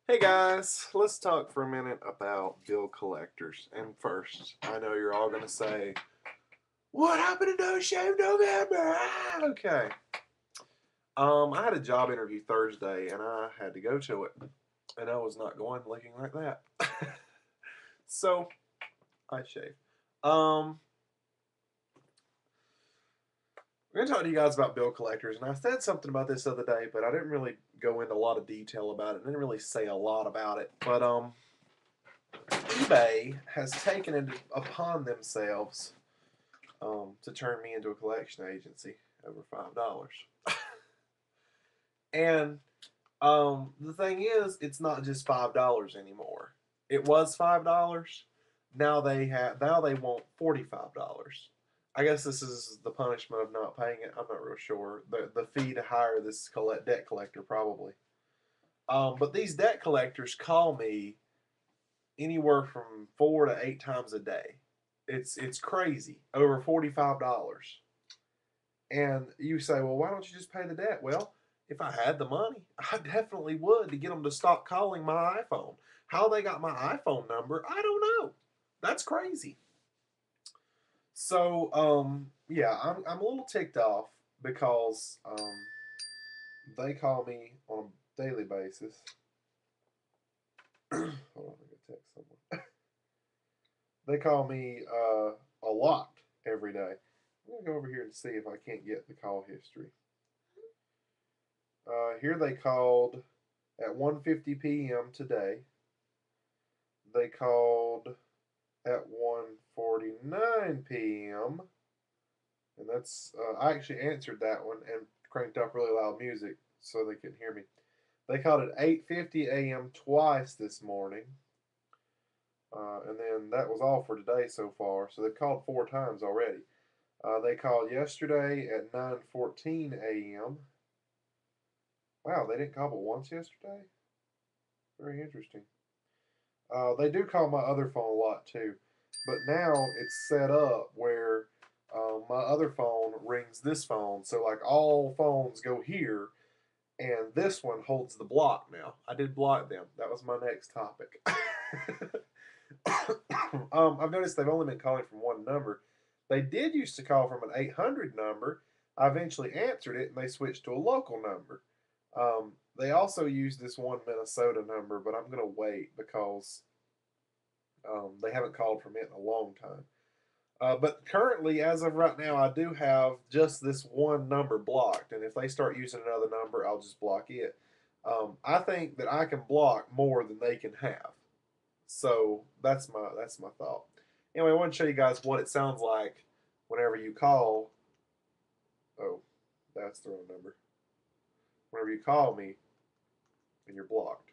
Hey guys, let's talk for a minute about bill collectors. And first, I know you're all going to say, what happened to No Shave November? Ah, okay. I had a job interview Thursday and I had to go to it. And I was not going looking like that. So, I shaved. We're going to talk to you guys about bill collectors. And I said something about this the other day, but I didn't really go into a lot of detail about it. I didn't really say a lot about it. But, eBay has taken it upon themselves to turn me into a collection agency over $5. And the thing is, it's not just $5 anymore. It was $5. Now they want $45. I guess this is the punishment of not paying it. I'm not real sure. The fee to hire this debt collector probably. But these debt collectors call me anywhere from 4 to 8 times a day. It's crazy. Over $45. And you say, well, why don't you just pay the debt? Well, if I had the money, I definitely would to get them to stop calling my iPhone. How they got my iPhone number, I don't know. That's crazy. So, yeah, I'm a little ticked off because they call me on a daily basis. Hold on, I gotta text someone. They call me a lot every day. I'm gonna go over here and see if I can't get the call history. Here they called at 1:50 p.m. today. They called at 1:49 p.m. and that's I actually answered that one and cranked up really loud music so they couldn't hear me. They called at 8:50 a.m. twice this morning. And then that was all for today so far. So they've called 4 times already. They called yesterday at 9:14 a.m. Wow, they didn't call but once yesterday? Very interesting. They do call my other phone a lot too, but now it's set up where my other phone rings this phone. So, like, all phones go here, and this one holds the block now. I did block them. That was my next topic. I've noticed they've only been calling from one number. They did used to call from an 800 number. I eventually answered it, and they switched to a local number. They also use this one Minnesota number, but I'm going to wait because they haven't called from it in a long time. But currently, as of right now, I do have just this one number blocked, and if they start using another number, I'll just block it. I think that I can block more than they can have. So that's my thought. Anyway, I want to show you guys what it sounds like whenever you call. Oh, that's the wrong number. Whenever you call me and you're blocked.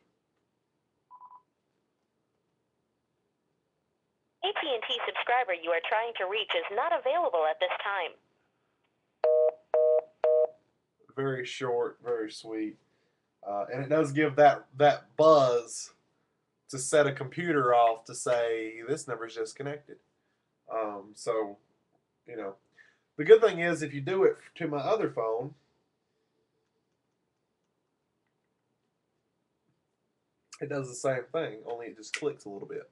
AT&T subscriber you are trying to reach is not available at this time. Very short, very sweet, and it does give that buzz to set a computer off to say this number's disconnected. So, you know, the good thing is if you do it to my other phone, it does the same thing, only it just clicks a little bit.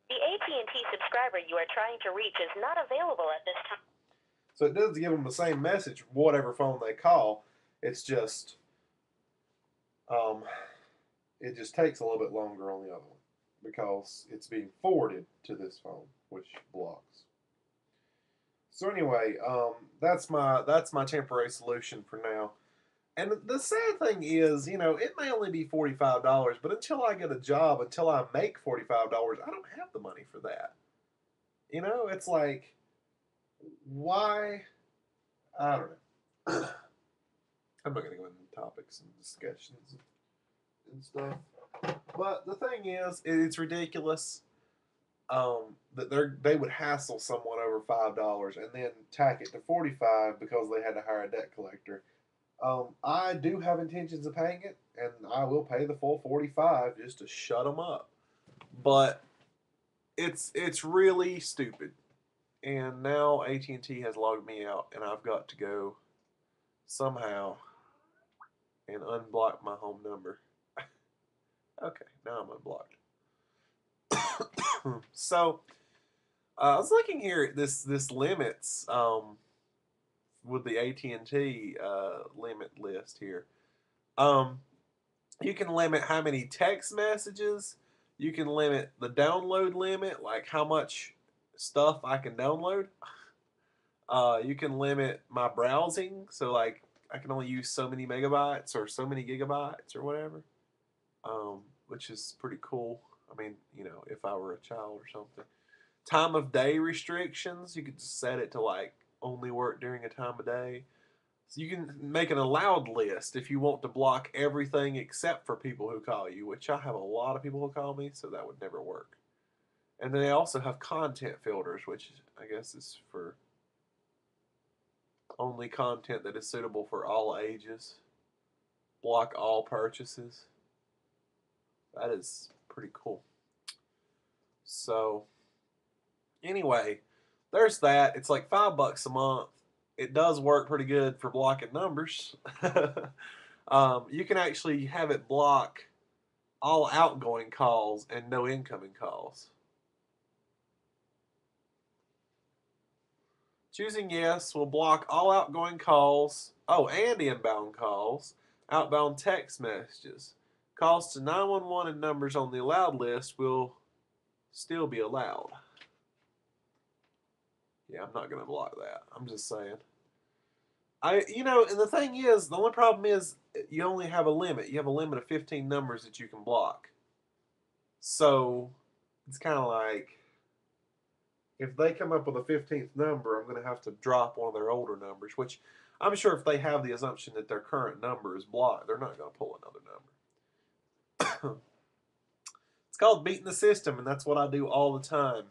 The AT&T subscriber you are trying to reach is not available at this time. So it does give them the same message, whatever phone they call. It's just, um, it just takes a little bit longer on the other one because it's being forwarded to this phone, which blocks. So anyway, that's my temporary solution for now. And the sad thing is, it may only be $45, but until I get a job, until I make $45, I don't have the money for that. It's like, why? I don't know. I'm not going to go into topics and discussions and stuff. But the thing is, it's ridiculous that they would hassle someone over $5 and then tack it to 45 because they had to hire a debt collector. I do have intentions of paying it, and I will pay the full 45 just to shut them up. But it's really stupid. And now AT&T has logged me out, and I've got to go somehow and unblock my home number. Okay, now I'm unblocked. So I was looking here at this limits with the AT&T limit list here. You can limit how many text messages. You can limit the download limit, like how much stuff I can download. You can limit my browsing, so like I can only use so many megabytes or so many gigabytes or whatever, which is pretty cool. I mean, if I were a child or something. Time of day restrictions, you could just set it to like only work during a time of day. So you can make an allowed list if you want to block everything except for people who call you, which I have a lot of people who call me, so that would never work. And then they also have content filters, which I guess is for only content that is suitable for all ages. Block all purchases. That is pretty cool. So, anyway, there's that. It's like $5 a month. It does work pretty good for blocking numbers. You can actually have it block all outgoing calls and no incoming calls. Choosing yes will block all outgoing calls, and inbound calls, outbound text messages. Calls to 911 and numbers on the allowed list will still be allowed. Yeah, I'm not going to block that. I'm just saying. And the thing is, the only problem is you only have a limit. You have a limit of 15 numbers that you can block. So it's kind of like if they come up with a 15th number, I'm going to have to drop one of their older numbers, which I'm sure if they have the assumption that their current number is blocked, they're not going to pull another number. It's called beating the system, and that's what I do all the time.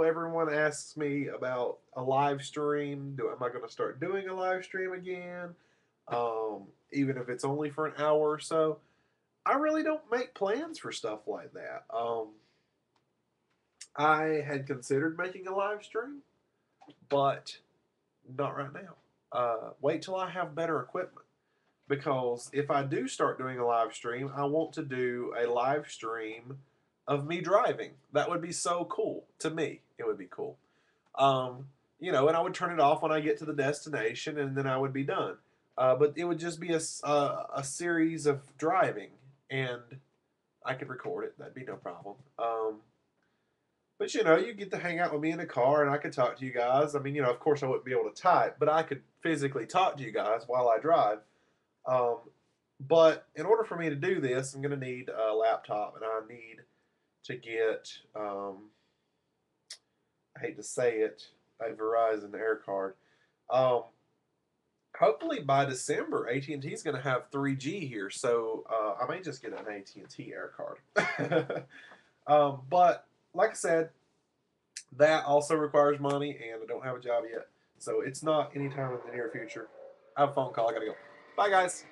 Everyone asks me about a live stream. Am I going to start doing a live stream again? Even if it's only for an hour or so. I really don't make plans for stuff like that. I had considered making a live stream, but not right now. Wait till I have better equipment. Because if I do start doing a live stream, I want to do a live stream of me driving. That would be so cool. To me, it would be cool. And I would turn it off when I get to the destination, and then I would be done. But it would just be a series of driving, and I could record it. That'd be no problem. But you get to hang out with me in the car, and I could talk to you guys. I mean, of course I wouldn't be able to type, but I could physically talk to you guys while I drive. But in order for me to do this, I'm going to need a laptop, and I need to get, I hate to say it, a Verizon Air Card. Hopefully by December, AT&T is going to have 3G here, so I may just get an AT&T Air Card. But like I said, that also requires money, and I don't have a job yet, so it's not anytime in the near future. I have a phone call. I got to go. Bye, guys.